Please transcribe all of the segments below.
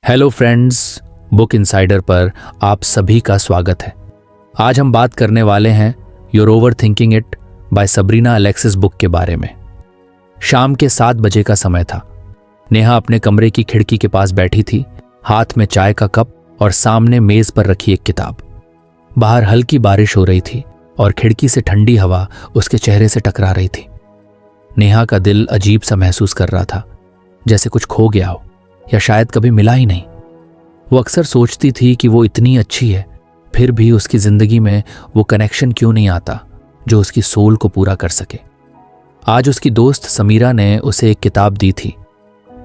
Hello friends, book insider पर आप सभी का स्वागत है। आज हम बात करने वाले हैं your over thinking it by Sabrina Alexis book के बारे में। शाम के 7 बजे का समय था। नेहा अपने कमरे की खिड़की के पास बैठी थी, हाथ में चाय का कप और सामने मेज पर रखी एक किताब। बाहर हल्की बारिश हो रही थी और खिड़की से ठंडी हवा उसके चेहरे से टकरा रही थी। नेहा का दिल अजीब सा महसूस कर रहा था, जैसे कुछ खो गया हो या शायद कभी मिला ही नहीं। वो अक्सर सोचती थी कि वो इतनी अच्छी है, फिर भी उसकी जिंदगी में वो कनेक्शन क्यों नहीं आता जो उसकी सोल को पूरा कर सके। आज उसकी दोस्त समीरा ने उसे एक किताब दी थी,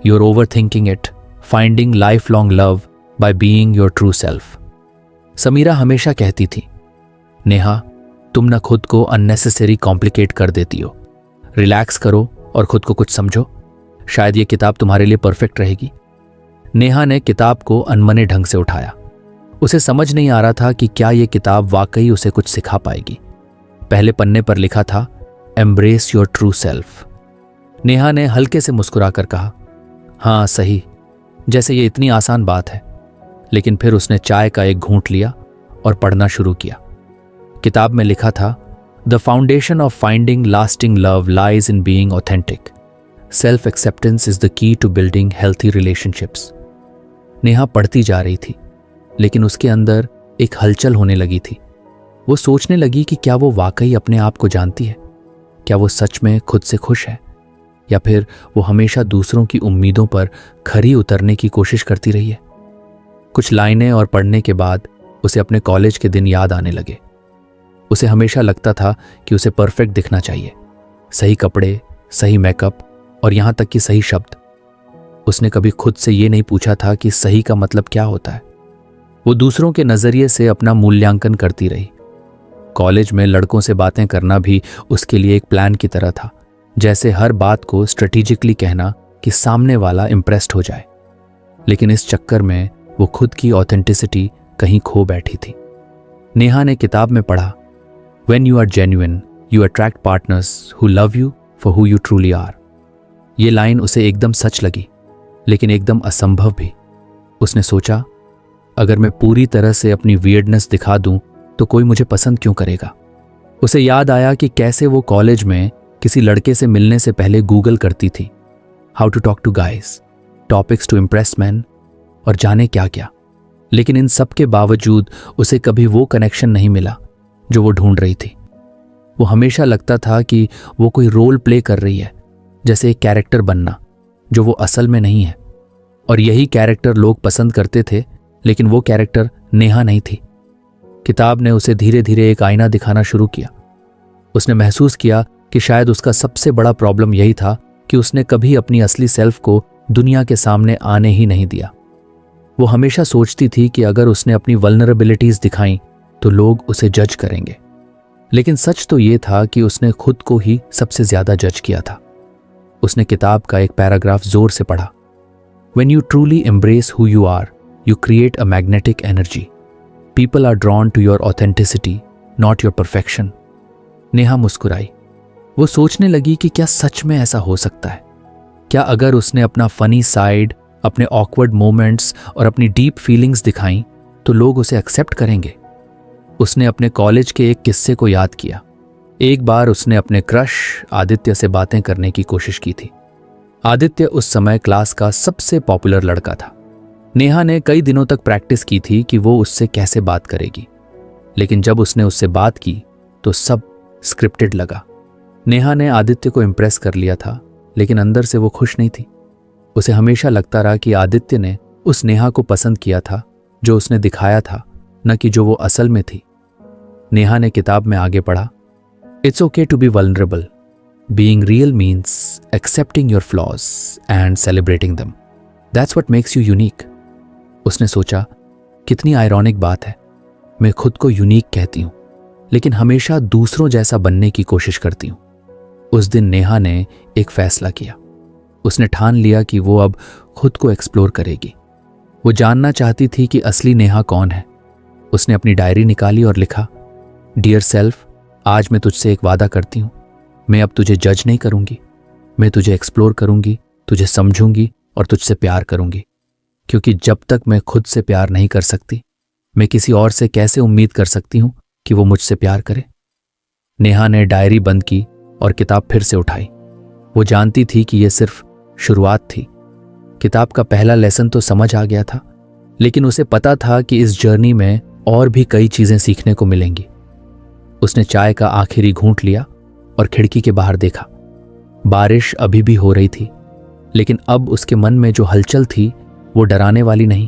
your over thinking it, finding life long love by being your true self. Sameera हमेशा कहती थी, नेहा तुम न खुद को अननेसेसरी कॉम्प्लिकेट कर देती हो, रिलैक्स करो और खुद को कुछ समझो, शायद ये किताब तुम्हारे लिए परफेक्ट रहेगी। नेहा ने किताब को अनमने ढंग से उठाया। उसे समझ नहीं आ रहा था कि क्या ये किताब वाकई उसे कुछ सिखा पाएगी। पहले पन्ने पर लिखा था, embrace your true self. Neha ने हल्के से मुस्कुराकर कहा, हाँ सही, जैसे ये इतनी आसान बात है। लेकिन फिर उसने चाय का एक घूंट लिया और पढ़ना शुरू किया। किताब में लिखा था, the foundation of finding lasting love lies in being authentic. Self acceptance is the key to building healthy relationships. Neha पढ़ती जा रही थी, लेकिन उसके अंदर एक हलचल होने लगी थी। वो सोचने लगी कि क्या वो वाकई अपने आप को जानती है, क्या वो सच में खुद से खुश है, या फिर वो हमेशा दूसरों की उम्मीदों पर खरी उतरने की कोशिश करती रही है। कुछ लाइनें और पढ़ने के बाद उसे अपने कॉलेज के दिन याद आने लगे। उसे हमेशा लगता था कि उसे परफेक्ट दिखना चाहिए, सही कपड़े, सही मेकअप और यहाँ तक कि सही शब्द। उसने कभी खुद से ये नहीं पूछा था कि सही का मतलब क्या होता है। वो दूसरों के नज़रिए से अपना मूल्यांकन करती रही। कॉलेज में लड़कों से बातें करना भी उसके लिए एक प्लान की तरह था, जैसे हर बात को स्ट्रेटेजिकली कहना कि सामने वाला इम्प्रेस्ड हो जाए। लेकिन इस चक्कर में वो खुद की ऑथेंटिसिटी कहीं खो बैठी थी। नेहा ने किताब में पढ़ा, when you are genuine you attract partners who love you for who you truly are. ये लाइन उसे एकदम सच लगी, लेकिन एकदम असंभव भी। उसने सोचा, अगर मैं पूरी तरह से अपनी वियर्डनेस दिखा दूं तो कोई मुझे पसंद क्यों करेगा। उसे याद आया कि कैसे वो कॉलेज में किसी लड़के से मिलने से पहले गूगल करती थी, how to talk to guys, topics to impress man और जाने क्या क्या। लेकिन इन सब के बावजूद उसे कभी वो कनेक्शन नहीं मिला जो वो ढूंढ रही थी। वो हमेशा लगता था कि वो कोई रोल प्ले कर रही है, जैसे एक कैरेक्टर बनना जो वो असल में नहीं है। और यही कैरेक्टर लोग पसंद करते थे, लेकिन वो कैरेक्टर नेहा नहीं थी। किताब ने उसे धीरे धीरे एक आईना दिखाना शुरू किया। उसने महसूस किया कि शायद उसका सबसे बड़ा प्रॉब्लम यही था कि उसने कभी अपनी असली सेल्फ को दुनिया के सामने आने ही नहीं दिया। वो हमेशा सोचती थी कि अगर उसने अपनी वल्नरेबिलिटीज दिखाई तो लोग उसे जज करेंगे। लेकिन सच तो ये था कि उसने खुद को ही सबसे ज्यादा जज किया था। उसने किताब का एक पैराग्राफ जोर से पढ़ा, When you truly embrace who you are, you create a magnetic energy. People are drawn to your authenticity, not your perfection. Neha मुस्कुराई। वो सोचने लगी कि क्या सच में ऐसा हो सकता है। क्या अगर उसने अपना फनी साइड, अपने ऑकवर्ड मोमेंट्स और अपनी डीप फीलिंग्स दिखाई तो लोग उसे एक्सेप्ट करेंगे। उसने अपने कॉलेज के एक किस्से को याद किया। एक बार उसने अपने क्रश आदित्य से बातें करने की कोशिश की थी। आदित्य उस समय क्लास का सबसे पॉपुलर लड़का था। नेहा ने कई दिनों तक प्रैक्टिस की थी कि वो उससे कैसे बात करेगी, लेकिन जब उसने उससे बात की तो सब स्क्रिप्टेड लगा। नेहा ने आदित्य को इम्प्रेस कर लिया था, लेकिन अंदर से वो खुश नहीं थी। उसे हमेशा लगता रहा कि आदित्य ने उस नेहा को पसंद किया था जो उसने दिखाया था, न कि जो वो असल में थी। नेहा ने किताब में आगे पढ़ा, It's okay to be vulnerable. Being real means accepting your flaws and celebrating them. That's what makes you unique. उसने सोचा, कितनी आयरॉनिक बात है। मैं खुद को यूनिक कहती हूँ, लेकिन हमेशा दूसरों जैसा बनने की कोशिश करती हूँ। उस दिन नेहा ने एक फैसला किया। उसने ठान लिया कि वो अब खुद को एक्सप्लोर करेगी। वो जानना चाहती थी कि असली नेहा कौन है। उसने अपनी डायरी निकाली और लिखा, डियर सेल्फ, आज मैं तुझसे एक वादा करती हूँ, मैं अब तुझे जज नहीं करूंगी। मैं तुझे एक्सप्लोर करूंगी, तुझे समझूंगी और तुझसे प्यार करूंगी। क्योंकि जब तक मैं खुद से प्यार नहीं कर सकती, मैं किसी और से कैसे उम्मीद कर सकती हूं कि वो मुझसे प्यार करे। नेहा ने डायरी बंद की और किताब फिर से उठाई। वो जानती थी कि यह सिर्फ शुरुआत थी। किताब का पहला लेसन तो समझ आ गया था, लेकिन उसे पता था कि इस जर्नी में और भी कई चीजें सीखने को मिलेंगी। उसने चाय का आखिरी घूंट लिया और खिड़की के बाहर देखा। बारिश अभी भी हो रही थी, लेकिन अब उसके मन में जो हलचल थी वो डराने वाली नहीं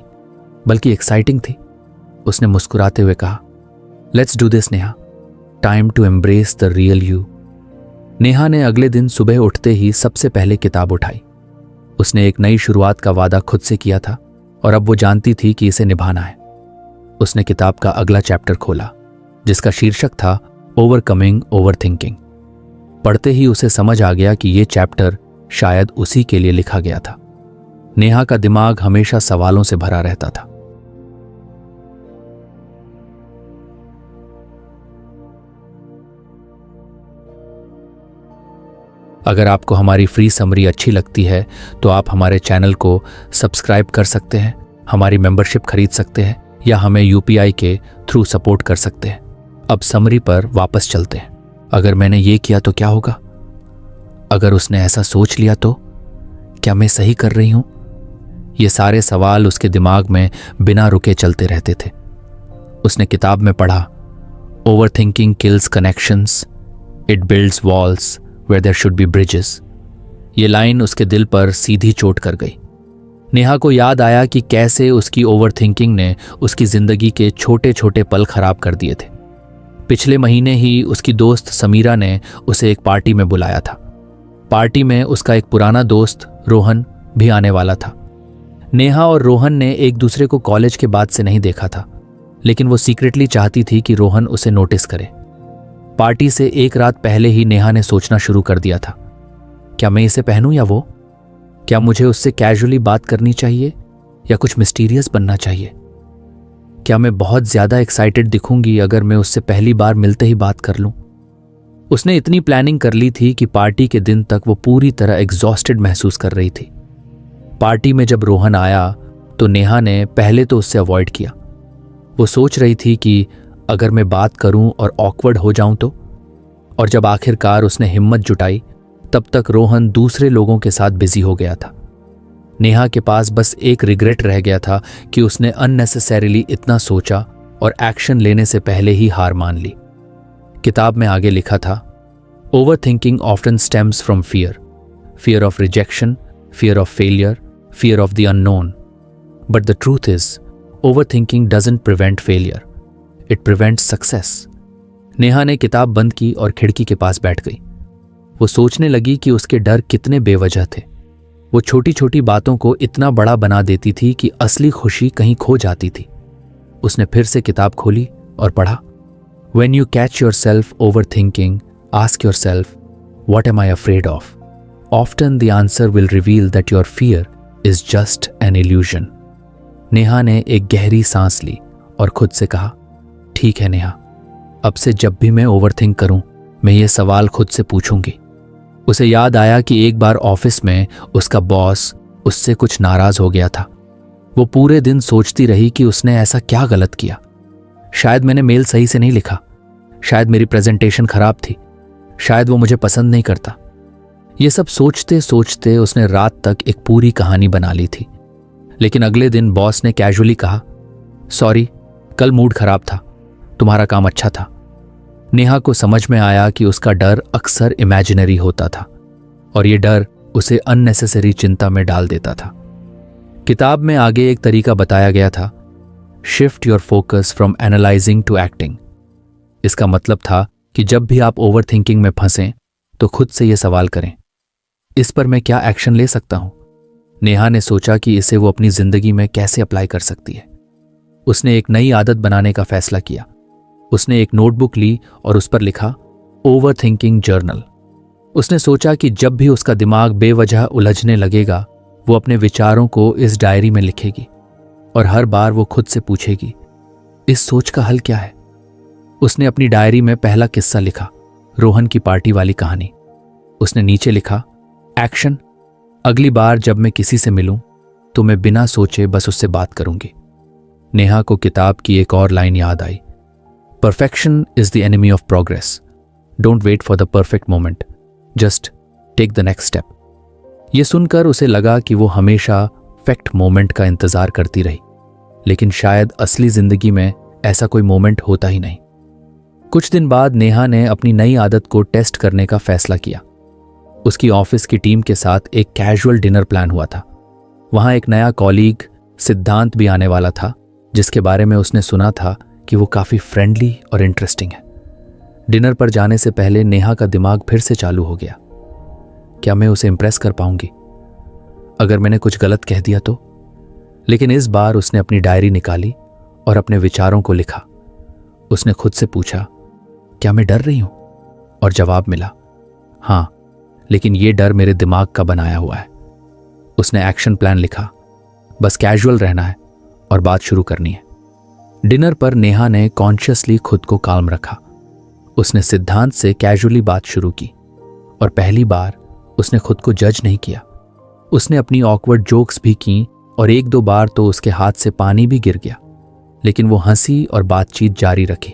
बल्कि एक्साइटिंग थी। उसने मुस्कुराते हुए कहा, let's do this Neha, time to embrace the real you. Neha ने अगले दिन सुबह उठते ही सबसे पहले किताब उठाई। उसने एक नई शुरुआत का वादा खुद से किया था और अब वो जानती थी कि इसे निभाना है। उसने किताब का अगला चैप्टर खोला, जिसका शीर्षक था ओवरकमिंग ओवरथिंकिंग। पढ़ते ही उसे समझ आ गया कि यह चैप्टर शायद उसी के लिए लिखा गया था। नेहा का दिमाग हमेशा सवालों से भरा रहता था। अगर आपको हमारी फ्री समरी अच्छी लगती है तो आप हमारे चैनल को सब्सक्राइब कर सकते हैं, हमारी मेंबरशिप खरीद सकते हैं या हमें यूपीआई के थ्रू सपोर्ट कर सकते हैं। अब समरी पर वापस चलते हैं। अगर मैंने ये किया तो क्या होगा? अगर उसने ऐसा सोच लिया तो क्या मैं सही कर रही हूं? ये सारे सवाल उसके दिमाग में बिना रुके चलते रहते थे। उसने किताब में पढ़ा, overthinking kills connections, it builds walls where there should be bridges. ये लाइन उसके दिल पर सीधी चोट कर गई। नेहा को याद आया कि कैसे उसकी ओवरथिंकिंग ने उसकी जिंदगी के छोटे छोटे पल खराब कर दिए थे। पिछले महीने ही उसकी दोस्त समीरा ने उसे एक पार्टी में बुलाया था। पार्टी में उसका एक पुराना दोस्त रोहन भी आने वाला था। नेहा और रोहन ने एक दूसरे को कॉलेज के बाद से नहीं देखा था, लेकिन वो सीक्रेटली चाहती थी कि रोहन उसे नोटिस करे। पार्टी से एक रात पहले ही नेहा ने सोचना शुरू कर दिया था, क्या मैं इसे पहनूं या वो? क्या मुझे उससे कैजुअली बात करनी चाहिए या कुछ मिस्टीरियस बनना चाहिए? क्या मैं बहुत ज्यादा एक्साइटेड दिखूंगी अगर मैं उससे पहली बार मिलते ही बात कर लूं? उसने इतनी प्लानिंग कर ली थी कि पार्टी के दिन तक वो पूरी तरह एग्जॉस्टेड महसूस कर रही थी। पार्टी में जब रोहन आया तो नेहा ने पहले तो उससे अवॉइड किया। वो सोच रही थी कि अगर मैं बात करूं और ऑकवर्ड हो जाऊं तो। और जब आखिरकार उसने हिम्मत जुटाई तब तक रोहन दूसरे लोगों के साथ बिजी हो गया था। नेहा के पास बस एक रिग्रेट रह गया था कि उसने अननेसेसरीली इतना सोचा और एक्शन लेने से पहले ही हार मान ली। किताब में आगे लिखा था, overthinking often stems from fear of rejection, fear of failure, fear of the unknown. But the truth is, overthinking doesn't prevent failure, it prevents success. Neha ने किताब बंद की और खिड़की के पास बैठ गई। वो सोचने लगी कि उसके डर कितने बेवजह थे। वो छोटी छोटी बातों को इतना बड़ा बना देती थी कि असली खुशी कहीं खो जाती थी। उसने फिर से किताब खोली और पढ़ा, When you catch yourself overthinking, ask yourself, what am I afraid of? Often the answer will reveal that your fear is just an illusion. Neha ने एक गहरी सांस ली और खुद से कहा, ठीक है नेहा, अब से जब भी मैं ओवरथिंक करूं, मैं ये सवाल खुद से पूछूंगी। उसे याद आया कि एक बार ऑफिस में उसका बॉस उससे कुछ नाराज हो गया था। वो पूरे दिन सोचती रही कि उसने ऐसा क्या गलत किया। शायद मैंने मेल सही से नहीं लिखा, शायद मेरी प्रेजेंटेशन खराब थी, शायद वो मुझे पसंद नहीं करता। ये सब सोचते सोचते उसने रात तक एक पूरी कहानी बना ली थी। लेकिन अगले दिन बॉस ने कैजुअली कहा, सॉरी, कल मूड खराब था, तुम्हारा काम अच्छा था। नेहा को समझ में आया कि उसका डर अक्सर इमेजिनरी होता था और ये डर उसे अननेसेसरी चिंता में डाल देता था। किताब में आगे एक तरीका बताया गया था, shift your focus from analysing to acting. इसका मतलब था कि जब भी आप ओवरथिंकिंग में फंसें तो खुद से यह सवाल करें, इस पर मैं क्या एक्शन ले सकता हूं? नेहा ने सोचा कि इसे वो अपनी जिंदगी में कैसे अप्लाई कर सकती है। उसने एक नई आदत बनाने का फैसला किया। उसने एक नोटबुक ली और उस पर लिखा, ओवरथिंकिंग जर्नल। उसने सोचा कि जब भी उसका दिमाग बेवजह उलझने लगेगा, वो अपने विचारों को इस डायरी में लिखेगी और हर बार वो खुद से पूछेगी, इस सोच का हल क्या है? उसने अपनी डायरी में पहला किस्सा लिखा, रोहन की पार्टी वाली कहानी। उसने नीचे लिखा, एक्शन, अगली बार जब मैं किसी से मिलूं तो मैं बिना सोचे बस उससे बात करूंगी। नेहा को किताब की एक और लाइन याद आई, perfection is the enemy of progress, don't wait for the perfect moment, just take the next step. ये सुनकर उसे लगा कि वो हमेशा परफेक्ट मोमेंट का इंतजार करती रही, लेकिन शायद असली जिंदगी में ऐसा कोई मोमेंट होता ही नहीं। कुछ दिन बाद नेहा ने अपनी नई आदत को टेस्ट करने का फैसला किया। उसकी ऑफिस की टीम के साथ एक कैजुअल डिनर प्लान हुआ था। वहां एक नया कॉलीग सिद्धांत भी आने वाला था, जिसके बारे में उसने सुना था कि वो काफी फ्रेंडली और इंटरेस्टिंग है। डिनर पर जाने से पहले नेहा का दिमाग फिर से चालू हो गया, क्या मैं उसे इंप्रेस कर पाऊंगी? अगर मैंने कुछ गलत कह दिया तो? लेकिन इस बार उसने अपनी डायरी निकाली और अपने विचारों को लिखा। उसने खुद से पूछा, क्या मैं डर रही हूं? और जवाब मिला, हां, लेकिन ये डर मेरे दिमाग का बनाया हुआ है। उसने एक्शन प्लान लिखा, बस कैजुअल रहना है और बात शुरू करनी है। डिनर पर नेहा ने कॉन्शियसली खुद को काम रखा। उसने सिद्धांत से कैजुअली बात शुरू की और पहली बार उसने खुद को जज नहीं किया। उसने अपनी ऑकवर्ड जोक्स भी की और एक दो बार तो उसके हाथ से पानी भी गिर गया, लेकिन वो हंसी और बातचीत जारी रखी।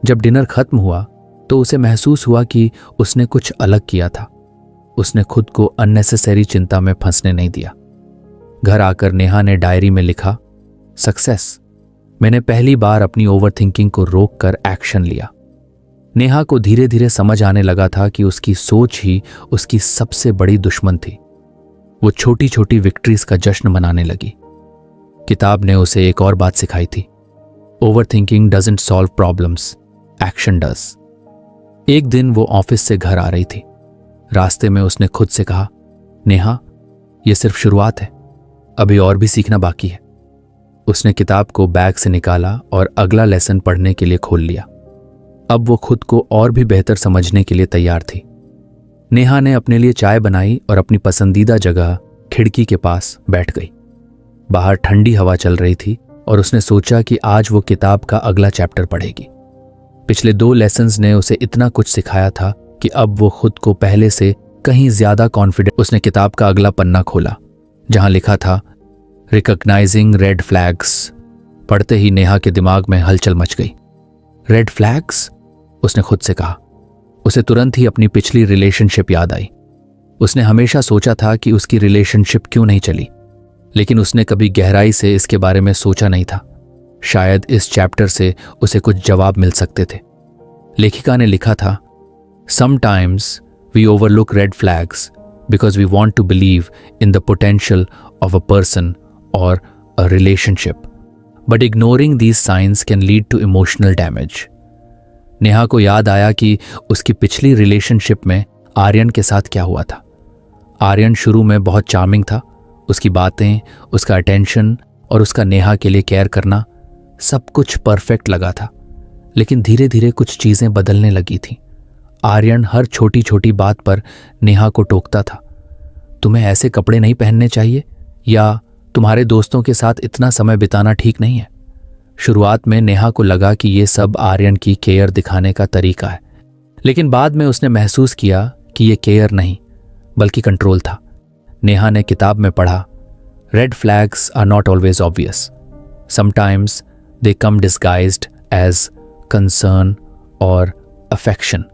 जब डिनर खत्म हुआ तो उसे महसूस हुआ कि उसने कुछ अलग किया था। उसने खुद को अननेसेसरी चिंता में फंसने नहीं दिया। घर आकर नेहा ने डायरी में लिखा, सक्सेस, मैंने पहली बार अपनी ओवरथिंकिंग को रोककर एक्शन लिया। नेहा को धीरे धीरे समझ आने लगा था कि उसकी सोच ही उसकी सबसे बड़ी दुश्मन थी। वो छोटी छोटी विक्ट्रीज का जश्न मनाने लगी। किताब ने उसे एक और बात सिखाई थी, overthinking doesn't solve problems, action does. एक दिन वो ऑफिस से घर आ रही थी। रास्ते में उसने खुद से कहा, नेहा, यह सिर्फ शुरुआत है, अभी और भी सीखना बाकी है। उसने किताब को बैग से निकाला और अगला लेसन पढ़ने के लिए खोल लिया। अब वो खुद को और भी बेहतर समझने के लिए तैयार थी। नेहा ने अपने लिए चाय बनाई और अपनी पसंदीदा जगह खिड़की के पास बैठ गई। बाहर ठंडी हवा चल रही थी और उसने सोचा कि आज वो किताब का अगला चैप्टर पढ़ेगी। पिछले 2 लेसन्स ने उसे इतना कुछ सिखाया था कि अब वो खुद को पहले से कहीं ज्यादा कॉन्फिडेंट। उसने किताब का अगला पन्ना खोला जहां लिखा था, रिकॉग्नाइजिंग रेड फ्लैग्स। पढ़ते ही नेहा के दिमाग में हलचल मच गई। Red flags? उसने खुद से कहा। उसे तुरंत ही अपनी पिछली रिलेशनशिप याद आई। उसने हमेशा सोचा था कि उसकी रिलेशनशिप क्यों नहीं चली, लेकिन उसने कभी गहराई से इसके बारे में सोचा नहीं था। शायद इस चैप्टर से उसे कुछ जवाब मिल सकते थे। लेखिका ने लिखा था, sometimes we overlook red flags because we want to believe in the potential of a person or a relationship. But ignoring these signs can lead to emotional damage. Neha को याद आया कि उसकी पिछली रिलेशनशिप में आर्यन के साथ क्या हुआ था। आर्यन शुरू में बहुत चार्मिंग था। उसकी बातें, उसका अटेंशन और उसका नेहा के लिए केयर करना सब कुछ परफेक्ट लगा था। लेकिन धीरे धीरे कुछ चीजें बदलने लगी थीं। आर्यन हर छोटी छोटी बात पर नेहा को टोकता था। तुम्हें ऐसे कपड़े नहीं पहनने चाहिए, या तुम्हारे दोस्तों के साथ इतना समय बिताना ठीक नहीं है। शुरुआत में नेहा को लगा कि ये सब आर्यन की केयर दिखाने का तरीका है, लेकिन बाद में उसने महसूस किया कि ये केयर नहीं बल्कि कंट्रोल था। नेहा ने किताब में पढ़ा, red flags are not always obvious, sometimes they come disguised as concern और affection.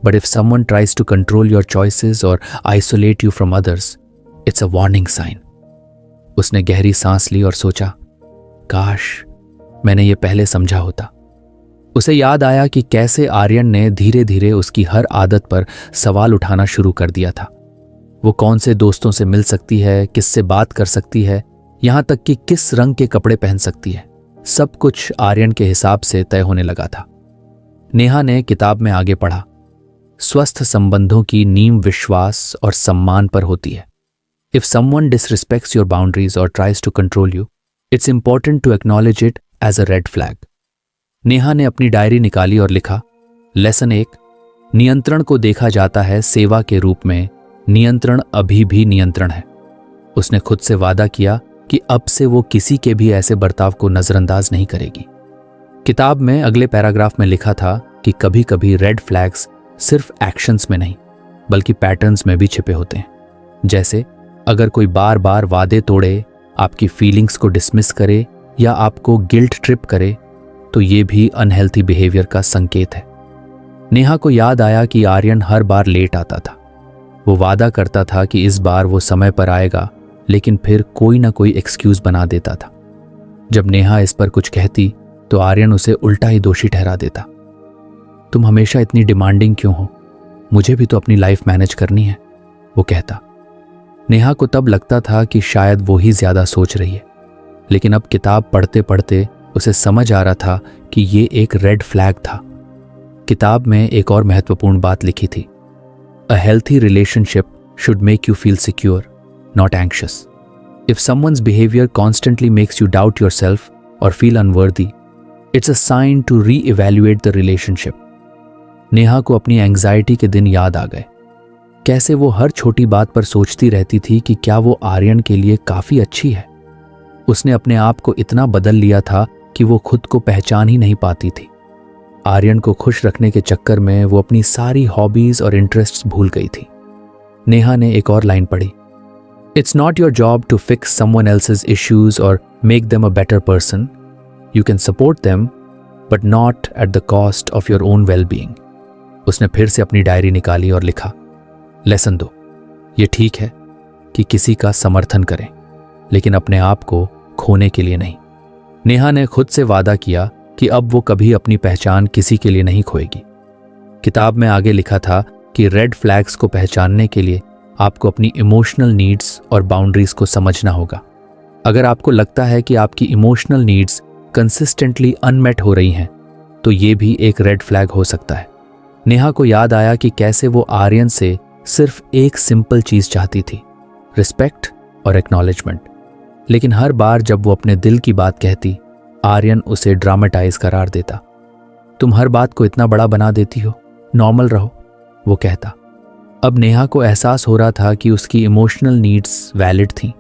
But if someone tries to control your choices or isolate you from others, it's a warning sign. उसने गहरी सांस ली और सोचा, काश मैंने ये पहले समझा होता। उसे याद आया कि कैसे आर्यन ने धीरे धीरे उसकी हर आदत पर सवाल उठाना शुरू कर दिया था। वो कौन से दोस्तों से मिल सकती है, किससे बात कर सकती है, यहां तक कि किस रंग के कपड़े पहन सकती है। सब कुछ आर्यन के हिसाब से तय होने लगा था। नेहा ने किताब में आगे पढ़ा, स्वस्थ संबंधों की नींव विश्वास और सम्मान पर होती है। If someone disrespects your boundaries और tries to control you, it's important to acknowledge it as a red flag. Neha ने अपनी डायरी निकाली और लिखा, लेसन 1, नियंत्रण को देखा जाता है सेवा के रूप में, नियंत्रण अभी भी नियंत्रण है. उसने खुद से वादा किया कि अब से वो किसी के भी ऐसे बर्ताव को नजरअंदाज नहीं करेगी. किताब में अगले पैराग्राफ में लिखा था कि कभी कभी रेड फ्लैग्स सिर्फ एक्शंस में नहीं बल्कि पैटर्न्स में भी छिपे होते हैं. जैसे अगर कोई बार बार वादे तोड़े आपकी फीलिंग्स को डिसमिस करे या आपको गिल्ट ट्रिप करे तो ये भी अनहेल्थी बिहेवियर का संकेत है। नेहा को याद आया कि आर्यन हर बार लेट आता था। वो वादा करता था कि इस बार वो समय पर आएगा, लेकिन फिर कोई ना कोई एक्सक्यूज बना देता था। जब नेहा इस पर कुछ कहती तो आर्यन उसे उल्टा ही दोषी ठहरा देता। तुम हमेशा इतनी डिमांडिंग क्यों हो? मुझे भी तो अपनी लाइफ मैनेज करनी है, वो कहता। नेहा को तब लगता था कि शायद वो ही ज्यादा सोच रही है, लेकिन अब किताब पढ़ते पढ़ते उसे समझ आ रहा था कि ये एक रेड फ्लैग था। किताब में एक और महत्वपूर्ण बात लिखी थी, a healthy relationship should make you feel secure, not anxious. If someone's behaviour constantly makes you doubt yourself और feel unworthy, it's a sign to reevaluate the relationship. Neha को अपनी एंग्जाइटी के दिन याद आ गए। कैसे वो हर छोटी बात पर सोचती रहती थी कि क्या वो आर्यन के लिए काफी अच्छी है। उसने अपने आप को इतना बदल लिया था कि वो खुद को पहचान ही नहीं पाती थी। आर्यन को खुश रखने के चक्कर में वो अपनी सारी हॉबीज और इंटरेस्ट्स भूल गई थी। नेहा ने एक और लाइन पढ़ी, it's not your job to fix someone else's issues और make them a better person. You can support them but not at the cost of your own well being. उसने फिर से अपनी डायरी निकाली और लिखा, लेसन दो, ये ठीक है कि किसी का समर्थन करें, लेकिन अपने आप को खोने के लिए नहीं। नेहा ने खुद से वादा किया कि अब वो कभी अपनी पहचान किसी के लिए नहीं खोएगी। किताब में आगे लिखा था कि रेड फ्लैग्स को पहचानने के लिए आपको अपनी इमोशनल नीड्स और बाउंड्रीज को समझना होगा। अगर आपको लगता है कि आपकी इमोशनल नीड्स कंसिस्टेंटली अनमेट हो रही हैं, तो ये भी एक रेड फ्लैग हो सकता है। नेहा को याद आया कि कैसे वो आर्यन से सिर्फ एक सिंपल चीज चाहती थी, रिस्पेक्ट और एक्नॉलेजमेंट। लेकिन हर बार जब वो अपने दिल की बात कहती, आर्यन उसे ड्रामेटाइज करार देता। तुम हर बात को इतना बड़ा बना देती हो, नॉर्मल रहो, वो कहता। अब नेहा को एहसास हो रहा था कि उसकी इमोशनल नीड्स वैलिड थीं।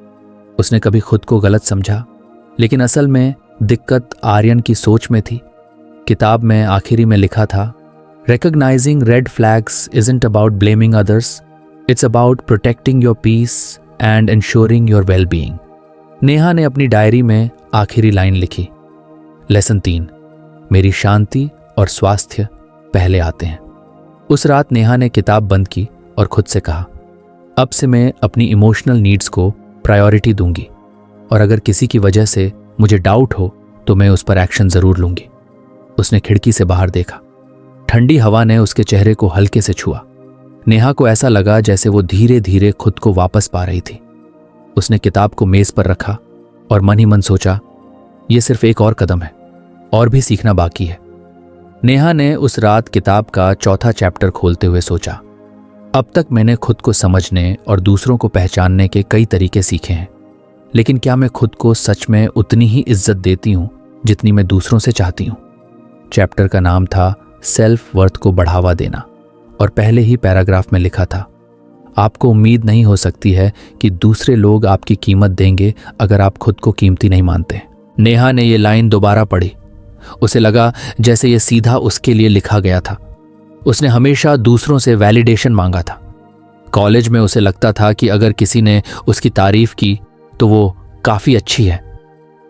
उसने कभी खुद को गलत समझा, लेकिन असल में दिक्कत आर्यन की सोच में थी। किताब में आखिरी में लिखा था, recognizing red flags isn't about blaming others, it's about protecting your peace and ensuring your well-being. Neha ने अपनी डायरी में आखिरी लाइन लिखी, लेसन 3, मेरी शांति और स्वास्थ्य पहले आते हैं। उस रात नेहा ने किताब बंद की और खुद से कहा, अब से मैं अपनी इमोशनल नीड्स को प्रायोरिटी दूंगी, और अगर किसी की वजह से मुझे डाउट हो तो मैं उस पर एक्शन जरूर लूंगी। उसने खिड़की से बाहर देखा। ठंडी हवा ने उसके चेहरे को हल्के से छुआ। नेहा को ऐसा लगा जैसे वो धीरे धीरे खुद को वापस पा रही थी। उसने किताब को मेज पर रखा और मन ही मन सोचा, ये सिर्फ एक और कदम है, और भी सीखना बाकी है। नेहा ने उस रात किताब का 4था चैप्टर खोलते हुए सोचा, अब तक मैंने खुद को समझने और दूसरों को पहचानने के कई तरीके सीखे हैं, लेकिन क्या मैं खुद को सच में उतनी ही इज्जत देती हूं जितनी मैं दूसरों से चाहती हूं। चैप्टर का नाम था सेल्फ वर्थ को बढ़ावा देना, और पहले ही पैराग्राफ में लिखा था, आपको उम्मीद नहीं हो सकती है कि दूसरे लोग आपकी कीमत देंगे अगर आप खुद को कीमती नहीं मानते। नेहा ने ये लाइन दोबारा पढ़ी। उसे लगा जैसे ये सीधा उसके लिए लिखा गया था। उसने हमेशा दूसरों से वैलिडेशन मांगा था। कॉलेज में उसे लगता था कि अगर किसी ने उसकी तारीफ की तो वो काफ़ी अच्छी है।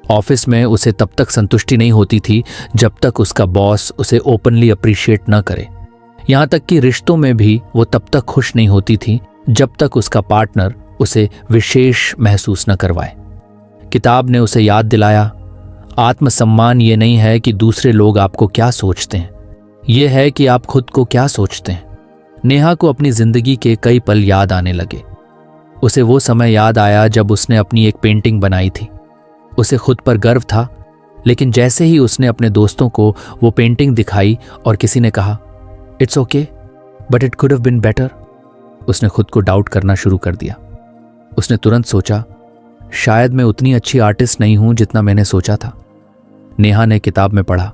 ऑफिस में उसे तब तक संतुष्टि नहीं होती थी जब तक उसका बॉस उसे ओपनली अप्रिशिएट न करे। यहाँ तक कि रिश्तों में भी वो तब तक खुश नहीं होती थी जब तक उसका पार्टनर उसे विशेष महसूस न करवाए। किताब ने उसे याद दिलाया, आत्मसम्मान ये नहीं है कि दूसरे लोग आपको क्या सोचते हैं, ये है कि आप खुद को क्या सोचते हैं। नेहा को अपनी जिंदगी के कई पल याद आने लगे। उसे वो समय याद आया जब उसने अपनी एक पेंटिंग बनाई थी। उसे खुद पर गर्व था, लेकिन जैसे ही उसने अपने दोस्तों को वो पेंटिंग दिखाई और किसी ने कहा, it's okay but it could have been better, उसने खुद को डाउट करना शुरू कर दिया। उसने तुरंत सोचा, शायद मैं उतनी अच्छी आर्टिस्ट नहीं हूं जितना मैंने सोचा था। नेहा ने किताब में पढ़ा,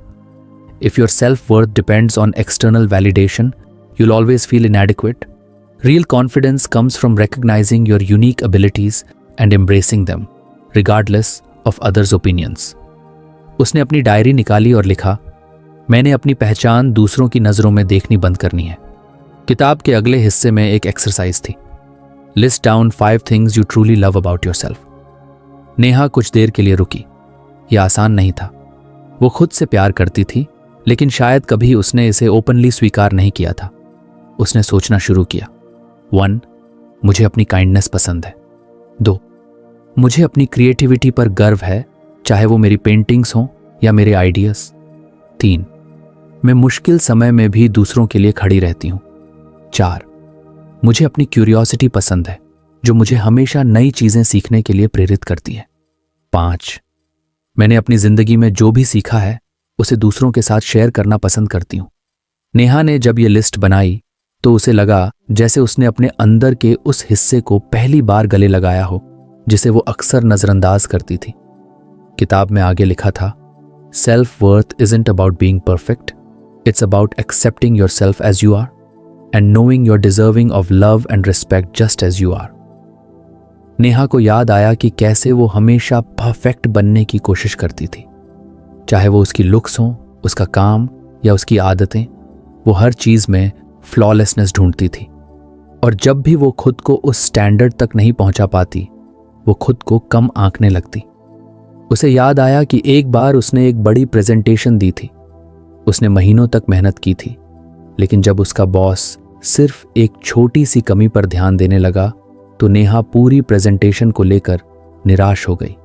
if your self worth depends on external validation you'll always feel inadequate. Real confidence comes from recognizing your unique abilities and embracing them, regardless of others' opinions. उसने अपनी डायरी निकाली और लिखा, मैंने अपनी पहचान दूसरों की नज़रों में देखनी बंद करनी है। किताब के अगले हिस्से में एक एक्सरसाइज थी, list down 5 things you truly love about yourself. Neha कुछ देर के लिए रुकी। यह आसान नहीं था। वो खुद से प्यार करती थी, लेकिन शायद कभी उसने इसे ओपनली स्वीकार नहीं किया था। उसने सोचना शुरू किया। 1, मुझे अपनी काइंडनेस पसंद है। 2, मुझे अपनी क्रिएटिविटी पर गर्व है, चाहे वो मेरी पेंटिंग्स हों या मेरे आइडियाज। 3, मैं मुश्किल समय में भी दूसरों के लिए खड़ी रहती हूं। 4, मुझे अपनी क्यूरियोसिटी पसंद है, जो मुझे हमेशा नई चीजें सीखने के लिए प्रेरित करती है। 5, मैंने अपनी जिंदगी में जो भी सीखा है उसे दूसरों के साथ शेयर करना पसंद करती हूं। नेहा ने जब ये लिस्ट बनाई तो उसे लगा जैसे उसने अपने अंदर के उस हिस्से को पहली बार गले लगाया हो जिसे वो अक्सर नजरअंदाज करती थी। किताब में आगे लिखा था, self worth isn't about being perfect, it's about accepting yourself as you are and knowing your deserving of love and respect just as you are. Neha को याद आया कि कैसे वो हमेशा परफेक्ट बनने की कोशिश करती थी। चाहे वो उसकी लुक्स हों, उसका काम या उसकी आदतें, वो हर चीज में फ्लॉलेसनेस ढूंढती थी। और जब भी वो खुद को उस स्टैंडर्ड तक नहीं पहुंचा पाती, वो खुद को कम आंकने लगती। उसे याद आया कि एक बार उसने एक बड़ी प्रेजेंटेशन दी थी। उसने महीनों तक मेहनत की थी, लेकिन जब उसका बॉस सिर्फ एक छोटी सी कमी पर ध्यान देने लगा तो नेहा पूरी प्रेजेंटेशन को लेकर निराश हो गई।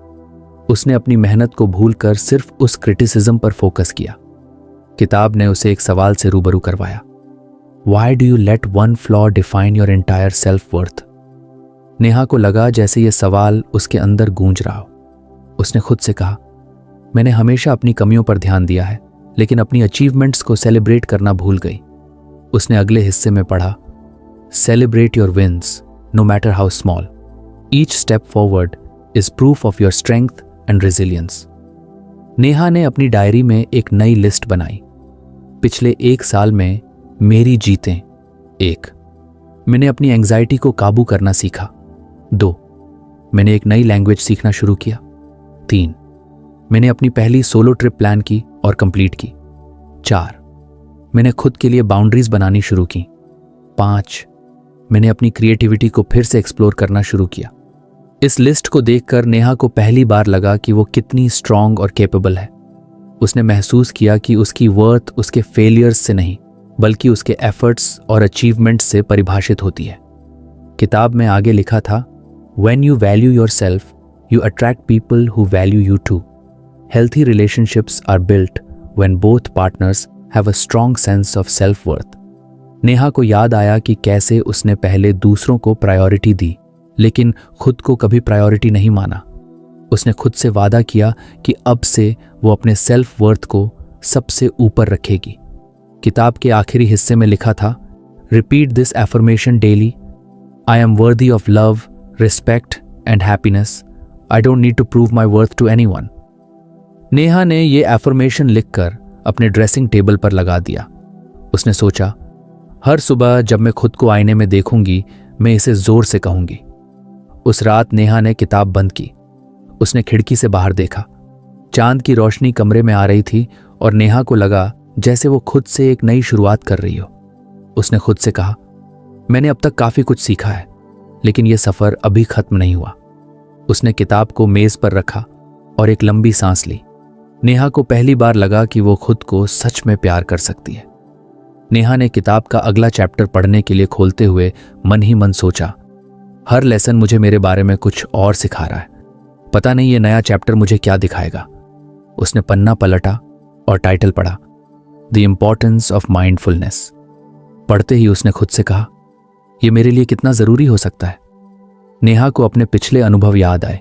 उसने अपनी मेहनत को भूलकर सिर्फ उस क्रिटिसिज्म पर फोकस किया। किताब ने उसे एक सवाल से रूबरू करवाया, Why do you let one flaw define your entire self-worth? Neha को लगा जैसे ये सवाल उसके अंदर गूंज रहा हो। उसने खुद से कहा, मैंने हमेशा अपनी कमियों पर ध्यान दिया है, लेकिन अपनी अचीवमेंट्स को सेलिब्रेट करना भूल गई। उसने अगले हिस्से में पढ़ा, celebrate your wins no matter how small, each step forward is proof of your strength and resilience. Neha ने अपनी डायरी में एक नई लिस्ट बनाई। पिछले 1 साल में मेरी जीतें। 1, मैंने अपनी एंग्जाइटी को काबू करना सीखा। 2, मैंने एक नई लैंग्वेज सीखना शुरू किया। 3, मैंने अपनी पहली सोलो ट्रिप प्लान की और कंप्लीट की। 4, मैंने खुद के लिए बाउंड्रीज बनानी शुरू की। 5, मैंने अपनी क्रिएटिविटी को फिर से एक्सप्लोर करना शुरू किया। इस लिस्ट को देखकर नेहा को पहली बार लगा कि वो कितनी स्ट्रांग और कैपेबल है। उसने महसूस किया कि उसकी वर्थ उसके फेलियर्स से नहीं, बल्कि उसके एफर्ट्स और अचीवमेंट्स से परिभाषित होती है। किताब में आगे लिखा था, When you value yourself, you attract people who value you too. Healthy relationships are built when both partners have a strong sense of self-worth. Neha को याद आया कि कैसे उसने पहले दूसरों को प्रायोरिटी दी, लेकिन खुद को कभी प्रायोरिटी नहीं माना। उसने खुद से वादा किया कि अब से वो अपने सेल्फ वर्थ को सबसे ऊपर रखेगी। किताब के आखिरी हिस्से में लिखा था, repeat this affirmation daily, I am worthy of love, respect and happiness, I don't need to prove my worth to anyone. Neha ने ये एफर्मेशन लिखकर अपने ड्रेसिंग टेबल पर लगा दिया। उसने सोचा, हर सुबह जब मैं खुद को आईने में देखूंगी, मैं इसे जोर से कहूंगी। उस रात नेहा ने किताब बंद की। उसने खिड़की से बाहर देखा। चांद की रोशनी कमरे में आ रही थी और नेहा को लगा जैसे वो खुद से एक नई शुरुआत कर रही हो। उसने खुद से कहा, मैंने अब तक काफी कुछ सीखा है, लेकिन यह सफर अभी खत्म नहीं हुआ। उसने किताब को मेज पर रखा और एक लंबी सांस ली। नेहा को पहली बार लगा कि वो खुद को सच में प्यार कर सकती है। नेहा ने किताब का अगला चैप्टर पढ़ने के लिए खोलते हुए मन ही मन सोचा, हर लेसन मुझे मेरे बारे में कुछ और सिखा रहा है। पता नहीं ये नया चैप्टर मुझे क्या दिखाएगा। उसने पन्ना पलटा और टाइटल पढ़ा, द इम्पॉर्टेंस ऑफ माइंडफुलनेस। पढ़ते ही उसने खुद से कहा, यह मेरे लिए कितना जरूरी हो सकता है। नेहा को अपने पिछले अनुभव याद आए,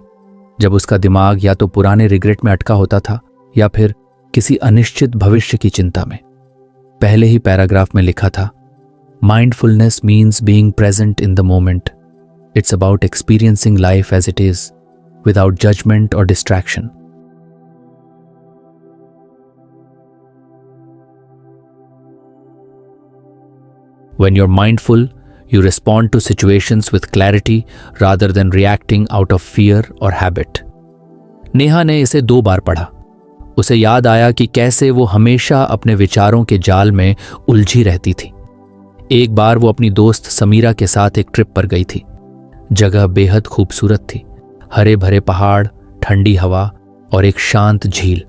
जब उसका दिमाग या तो पुराने रिग्रेट में अटका होता था या फिर किसी अनिश्चित भविष्य की चिंता में। पहले ही पैराग्राफ में लिखा था, mindfulness means being present in the moment. It's about experiencing life as it is without judgement और distraction. When you're mindful, you respond to situations with clarity rather than reacting out of fear or habit. Neha ने इसे 2 बार पढ़ा। उसे याद आया कि कैसे वो हमेशा अपने विचारों के जाल में उलझी रहती थी। एक बार वो अपनी दोस्त समीरा के साथ एक ट्रिप पर गई थी। जगह बेहद खूबसूरत थी, हरे भरे पहाड़, ठंडी हवा और एक शांत झील।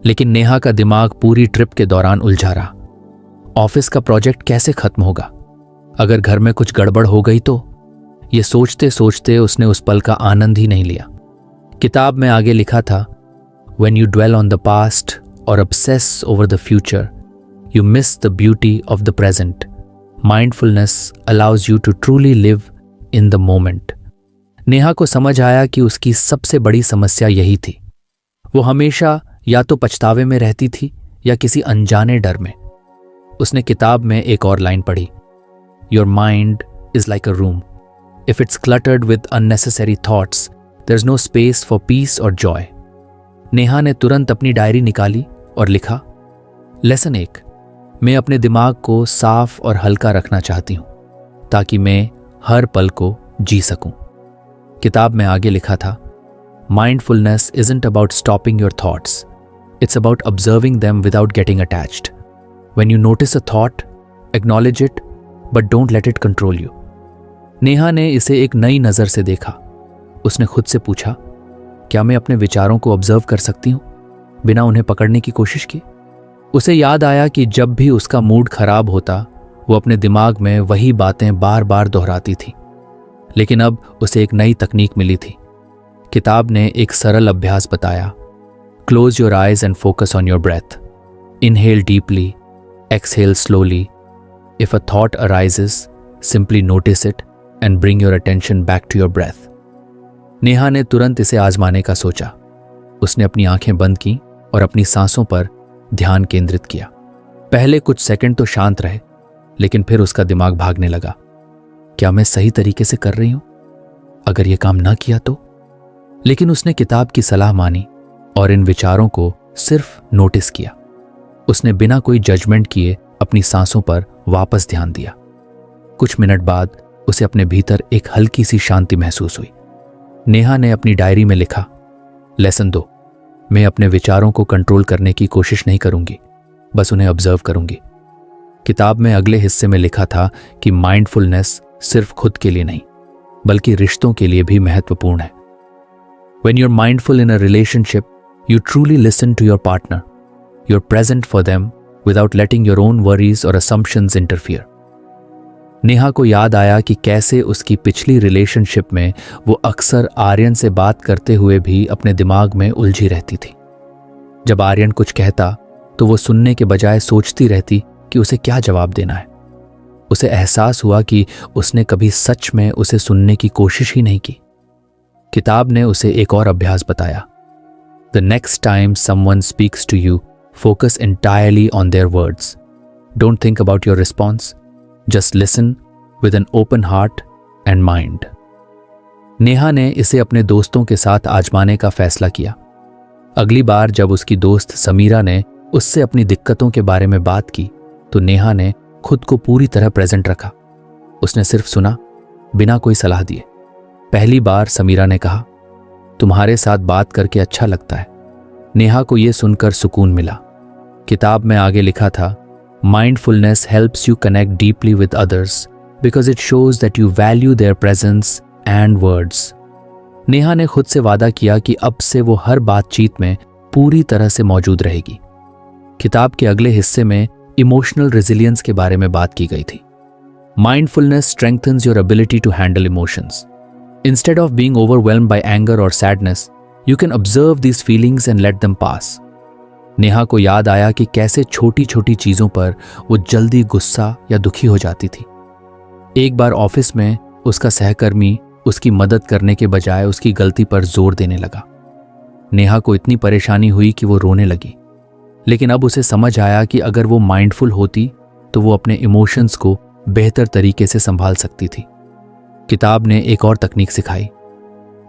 लेकिन नेहा का दिमाग पूरी ट्रिप के दौरान उलझा रहा। ऑफिस का प्रोजेक्ट कैसे खत्म होगा? अगर घर में कुछ गड़बड़ हो गई तो? ये सोचते सोचते उसने उस पल का आनंद ही नहीं लिया। किताब में आगे लिखा था, When you dwell on the past or obsess over the future, you miss the beauty of the present. Mindfulness allows you to truly live in the moment. Neha को समझ आया कि उसकी सबसे बड़ी समस्या यही थी। वो हमेशा या तो पछतावे में रहती थी या किसी अनजाने डर में। उसने किताब में एक और लाइन पढ़ी, Your mind is like a room. If it's cluttered with unnecessary thoughts, there's no space for peace or joy. Neha ने तुरंत अपनी डायरी निकाली और लिखा, लेसन 1, मैं अपने दिमाग को साफ और हल्का रखना चाहती हूं ताकि मैं हर पल को जी सकूं। किताब में आगे लिखा था, Mindfulness isn't about stopping your thoughts. It's about observing them without getting attached. When you notice a thought, acknowledge it, but don't let it control you. Neha ने इसे एक नई नज़र से देखा। उसने खुद से पूछा, क्या मैं अपने विचारों को ऑब्जर्व कर सकती हूँ बिना उन्हें पकड़ने की कोशिश की? उसे याद आया कि जब भी उसका मूड खराब होता, वो अपने दिमाग में वही बातें बार बार दोहराती थी। लेकिन अब उसे एक नई तकनीक मिली थी। किताब ने एक सरल अभ्यास बताया, close your eyes and focus on your breath. Inhale deeply, exhale slowly. If a thought arises, simply notice it and bring your attention back to your breath. Neha ने तुरंत इसे आजमाने का सोचा. उसने अपनी आंखें बंद की और अपनी सांसों पर ध्यान केंद्रित किया. पहले कुछ सेकंड तो शांत रहे, लेकिन फिर उसका दिमाग भागने लगा. क्या मैं सही तरीके से कर रही हूं? अगर यह काम ना किया तो? लेकिन उसने किताब की सलाह मानी और इन विचारों को सिर्फ नोटिस किया. उसने बिना कोई जजमेंट किए अपनी सांसों पर वापस ध्यान दिया. कुछ मिनट बाद उसे अपने भीतर एक हल्की सी शांति महसूस हुई. नेहा ने अपनी डायरी में लिखा, लेसन 2, मैं अपने विचारों को कंट्रोल करने की कोशिश नहीं करूंगी, बस उन्हें ऑब्जर्व करूंगी. किताब में अगले हिस्से में लिखा था कि माइंडफुलनेस सिर्फ खुद के लिए नहीं, बल्कि रिश्तों के लिए भी महत्वपूर्ण है. When you're mindful in a relationship, you truly listen to your partner. You're present for them without letting your own worries or assumptions interfere. Neha को याद आया कि कैसे उसकी पिछली रिलेशनशिप में वो अक्सर आर्यन से बात करते हुए भी अपने दिमाग में उलझी रहती थी. जब आर्यन कुछ कहता तो वो सुनने के बजाय सोचती रहती कि उसे क्या जवाब देना है. उसे एहसास हुआ कि उसने कभी सच में उसे सुनने की कोशिश ही नहीं की. किताब ने उसे एक और अभ्यास बताया. The next time someone speaks to you, focus entirely on their words. Don't think about your response. Just listen with an open heart and mind. Neha ने इसे अपने दोस्तों के साथ आजमाने का फैसला किया. अगली बार जब उसकी दोस्त समीरा ने उससे अपनी दिक्कतों के बारे में बात की तो नेहा ने खुद को पूरी तरह प्रेजेंट रखा. उसने सिर्फ सुना, बिना कोई सलाह दिए. पहली बार समीरा ने कहा, तुम्हारे साथ बात करके अच्छा लगता है. नेहा को यह सुनकर सुकून मिला. किताब में आगे लिखा था, mindfulness helps you connect deeply with others because it shows that you value there presence and words. Neha ने खुद से वादा किया कि अब से वो हर बातचीत में पूरी तरह से मौजूद रहेगी. किताब के अगले हिस्से में इमोशनल रेजिलियंस के बारे में बात की गई थी. Mindfulness strengthens your ability to handle emotions. Instead of being overwhelmed by anger or sadness, you can observe these feelings and let them pass. Neha को याद आया कि कैसे छोटी छोटी चीजों पर वो जल्दी गुस्सा या दुखी हो जाती थी. एक बार ऑफिस में उसका सहकर्मी उसकी मदद करने के बजाय उसकी गलती पर जोर देने लगा. नेहा को इतनी परेशानी हुई कि वो रोने लगी. लेकिन अब उसे समझ आया कि अगर वो माइंडफुल होती तो वो अपने इमोशंस को बेहतर तरीके से संभाल सकती थी. किताब ने एक और तकनीक सिखाई.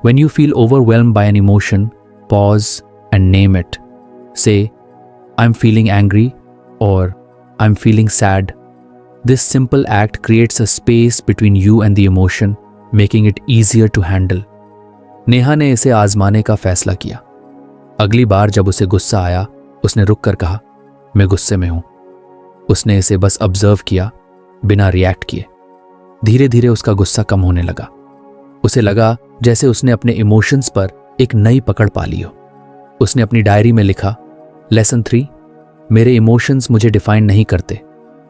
When you feel overwhelmed by an emotion, pause and name it. Say, I'm feeling angry or I'm feeling sad. This simple act creates a space between you and the emotion, making it easier to handle. Neha ने इसे आजमाने का फैसला किया. अगली बार जब उसे गुस्सा आया, उसने रुक कर कहा, मैं गुस्से में हूं. उसने इसे बस ऑब्जर्व किया, बिना रिएक्ट किए. धीरे धीरे उसका गुस्सा कम होने लगा. उसे लगा जैसे उसने अपने इमोशंस पर एक नई पकड़ पा ली हो। उसने अपनी डायरी में लिखा, लेसन 3, मेरे इमोशंस मुझे डिफाइन नहीं करते,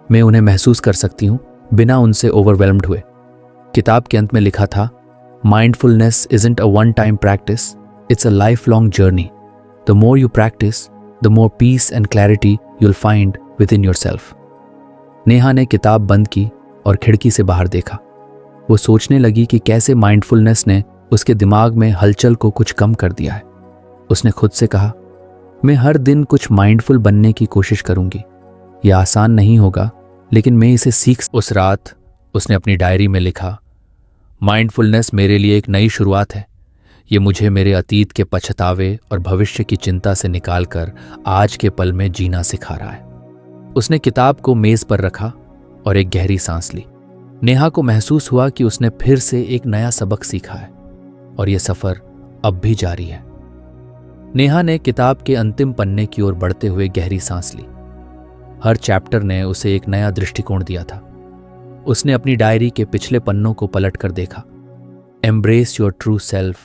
मैं उन्हें महसूस कर सकती हूँ बिना उनसे ओवरवेल्म्ड हुए। किताब के अंत में लिखा था, mindfulness isn't a one time practice, it's a life long journey. The more you practice, the more peace and clarity you'll find within yourself. Neha ने किताब बंद की और खिड़की से बाहर देखा। वो सोचने लगी कि कैसे माइंडफुलनेस ने उसके दिमाग में हलचल को कुछ कम कर दिया है। उसने खुद से कहा, मैं हर दिन कुछ माइंडफुल बनने की कोशिश करूंगी। यह आसान नहीं होगा, लेकिन मैं इसे सीख। उस रात उसने अपनी डायरी में लिखा, माइंडफुलनेस मेरे लिए एक नई शुरुआत है। ये मुझे मेरे अतीत के पछतावे और भविष्य की चिंता से निकालकर आज के पल में जीना सिखा रहा है। उसने किताब को मेज पर रखा और एक गहरी सांस ली। नेहा को महसूस हुआ कि उसने फिर से एक नया सबक सीखा है और यह सफर अब भी जारी है। नेहा ने किताब के अंतिम पन्ने की ओर बढ़ते हुए गहरी सांस ली। हर चैप्टर ने उसे एक नया दृष्टिकोण दिया था। उसने अपनी डायरी के पिछले पन्नों को पलट कर देखा। Embrace your true self,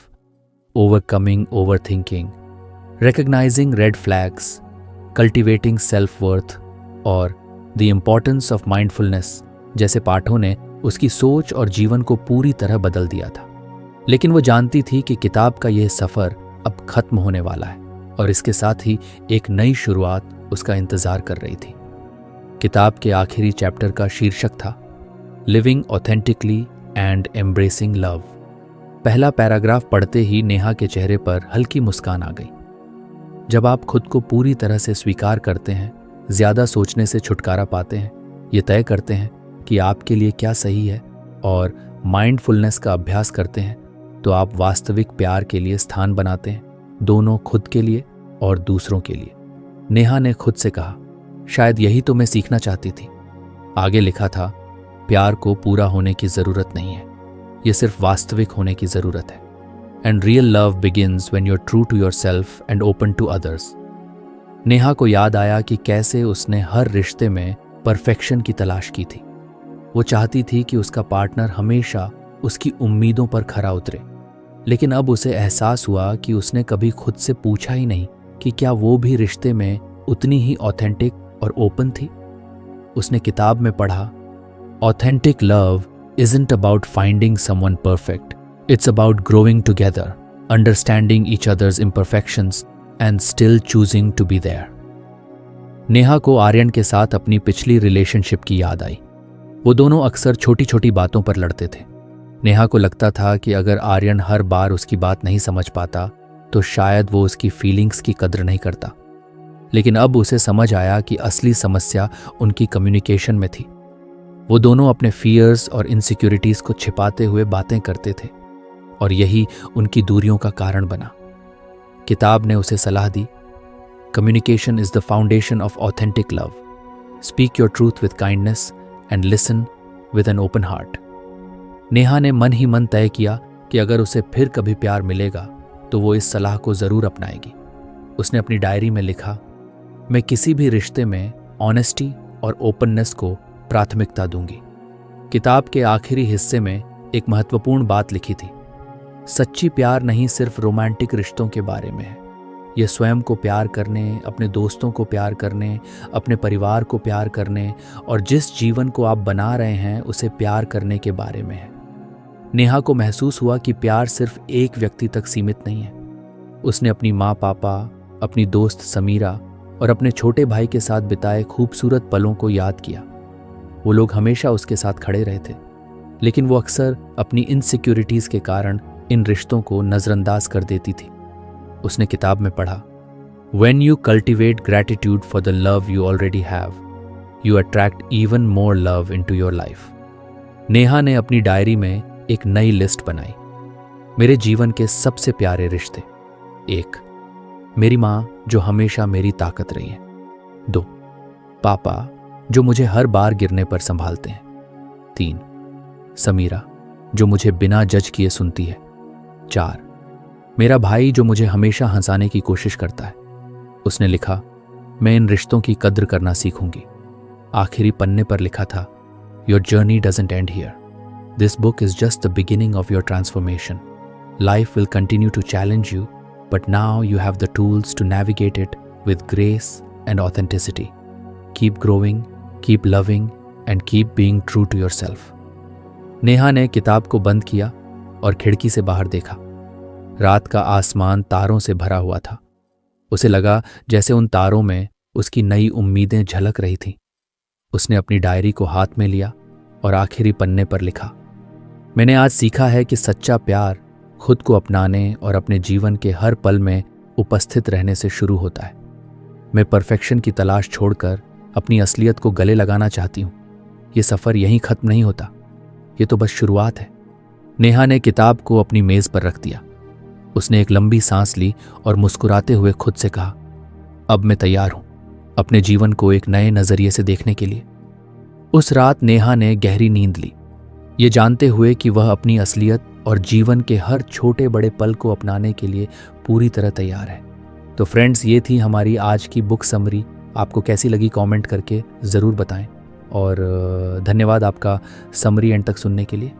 overcoming overthinking, recognising red flags, cultivating self worth और द इम्पॉर्टेंस ऑफ माइंडफुलनेस जैसे पाठों ने उसकी सोच और जीवन को पूरी तरह बदल दिया था। लेकिन वो जानती थी कि किताब का यह सफर अब खत्म होने वाला है और इसके साथ ही एक नई शुरुआत उसका इंतजार कर रही थी। किताब के आखिरी चैप्टर का शीर्षक था, living authentically and embracing love. पहला पैराग्राफ पढ़ते ही नेहा के चेहरे पर हल्की मुस्कान आ गई। जब आप खुद को पूरी तरह से स्वीकार करते हैं, ज्यादा सोचने से छुटकारा पाते हैं, ये तय करते हैं कि आपके लिए क्या सही है और माइंडफुलनेस का अभ्यास करते हैं, तो आप वास्तविक प्यार के लिए स्थान बनाते हैं, दोनों खुद के लिए और दूसरों के लिए। नेहा ने खुद से कहा, शायद यही तो मैं सीखना चाहती थी। आगे लिखा था, प्यार को पूरा होने की जरूरत नहीं है, यह सिर्फ वास्तविक होने की जरूरत है। And real love begins when you are true to yourself and open to others. Neha को याद आया कि कैसे उसने हर रिश्ते में परफेक्शन की तलाश की थी। वो चाहती थी कि उसका पार्टनर हमेशा उसकी उम्मीदों पर खरा उतरे, लेकिन अब उसे एहसास हुआ कि उसने कभी खुद से पूछा ही नहीं कि क्या वो भी रिश्ते में उतनी ही ऑथेंटिक और ओपन थी। उसने किताब में पढ़ा, authentic love isn't about finding someone perfect. It's about growing together, understanding each other's imperfections and still choosing to be there. Neha को आर्यन के साथ अपनी पिछली रिलेशनशिप की याद आई। वो दोनों अक्सर छोटी छोटी बातों पर लड़ते थे। नेहा को लगता था कि अगर आर्यन हर बार उसकी बात नहीं समझ पाता तो शायद वो उसकी फीलिंग्स की कद्र नहीं करता। लेकिन अब उसे समझ आया कि असली समस्या उनकी कम्युनिकेशन में थी। वो दोनों अपने फियर्स और इनसिक्योरिटीज को छिपाते हुए बातें करते थे और यही उनकी दूरियों का कारण बना। किताब ने उसे सलाह दी, communication is the foundation of authentic love. Speak your truth with kindness and listen with an open heart. Neha ने मन ही मन तय किया कि अगर उसे फिर कभी प्यार मिलेगा तो वो इस सलाह को जरूर अपनाएगी। उसने अपनी डायरी में लिखा, मैं किसी भी रिश्ते में ऑनेस्टी और ओपननेस को प्राथमिकता दूंगी। किताब के आखिरी हिस्से में एक महत्वपूर्ण बात लिखी थी, सच्ची प्यार नहीं सिर्फ रोमांटिक रिश्तों के बारे में है, यह स्वयं को प्यार करने, अपने दोस्तों को प्यार करने, अपने परिवार को प्यार करने और जिस जीवन को आप बना रहे हैं उसे प्यार करने के बारे में है। नेहा को महसूस हुआ कि प्यार सिर्फ एक व्यक्ति तक सीमित नहीं है। उसने अपनी माँ पापा, अपनी दोस्त समीरा और अपने छोटे भाई के साथ बिताए खूबसूरत पलों को याद किया। वो लोग हमेशा उसके साथ खड़े रहे थे, लेकिन वो अक्सर अपनी इनसिक्योरिटीज के कारण इन रिश्तों को नजरअंदाज कर देती थी। उसने किताब में पढ़ा, When you cultivate gratitude for the love you already have, you attract even more love into your life. Neha ने अपनी डायरी में एक नई लिस्ट बनाई। मेरे जीवन के सबसे प्यारे रिश्ते। 1. मेरी माँ जो हमेशा मेरी ताकत रही है। 2. पापा जो मुझे हर बार गिरने पर संभालते हैं। 3. समीरा जो मुझे बिना जज किए सुनती है। 4. मेरा भाई जो मुझे हमेशा हंसाने की कोशिश करता है। उसने लिखा, मैं इन रिश्तों की कद्र करना सीखूंगी। आखिरी पन्ने पर लिखा था, your journey doesn't and here, this book is just the beginning of your transformation. Life will continue to challenge you, but now you have the tools to navigate it with grace and authenticity. Keep growing, keep loving, and keep being true to yourself. Neha ने किताब को बंद किया और खिड़की से बाहर देखा। रात का आसमान तारों से भरा हुआ था। उसे लगा जैसे उन तारों में उसकी नई उम्मीदें झलक रही थीं। उसने अपनी डायरी को हाथ में लिया और आखिरी पन्ने पर लिखा, मैंने आज सीखा है कि सच्चा प्यार खुद को अपनाने और अपने जीवन के हर पल में उपस्थित रहने से शुरू होता है। मैं परफेक्शन की तलाश छोड़कर अपनी असलियत को गले लगाना चाहती हूँ। ये सफ़र यहीं ख़त्म नहीं होता, ये तो बस शुरुआत है। नेहा ने किताब को अपनी मेज़ पर रख दिया। उसने एक लंबी सांस ली और मुस्कुराते हुए खुद से कहा, अब मैं तैयार हूँ अपने जीवन को एक नए नज़रिए से देखने के लिए। उस रात नेहा ने गहरी नींद ली, ये जानते हुए कि वह अपनी असलियत और जीवन के हर छोटे बड़े पल को अपनाने के लिए पूरी तरह तैयार है। तो फ्रेंड्स, ये थी हमारी आज की बुक समरी। आपको कैसी लगी कमेंट करके ज़रूर बताएं और धन्यवाद आपका समरी एंड तक सुनने के लिए।